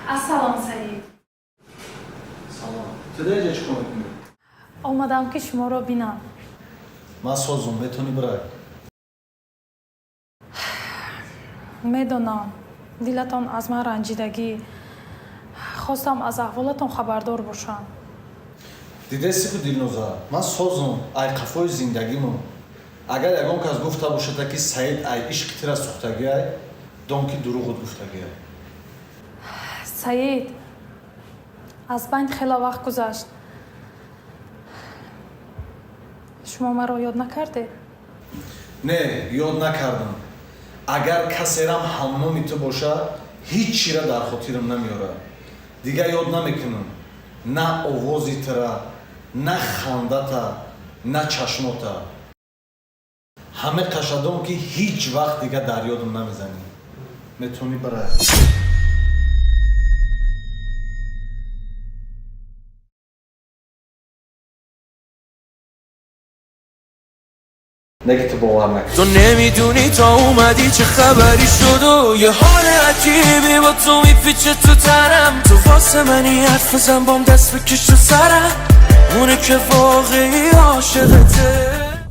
Ассалом, Саид. Салом. Тида чӣ кор мекунӣ? Омадам ки шуморо бинам. Ман созум, метавонӣ бирай. Медонам, дилатон аз ман ранҷидагӣ. Хостам аз аҳволатон хабардор бошам. Дидеси ку Дилноза, ман созум, ай қафои зиндагимон. Агар ягон кас гуфта бошада ки Саид ай ишқи тира сӯхтагиай, дон ки дурӯғут гуфтагиай. Саид, аз байн хела вақт гузашт. Шумо маро ёд накардед? Не, ёд накардам. Агар касерам ҳаммоми ту боша, ҳеҷ чира дар хотирам намеёрад. Дигар ёд намекунам. На овози тира, на хандата, на чашмота. Ҳаме қашадон ки ҳеҷ вақт дигар дар ёдам намезанӣ. Метавонӣ барай. نگی تو باور نکن تو نمیدونی تا اومدی چه خبری شد و یه حال عجیبی با تو میپیچه تو تنم تو واسه منی حرف بزن بام دست بکش تو سرم اونه که واقعی عاشقته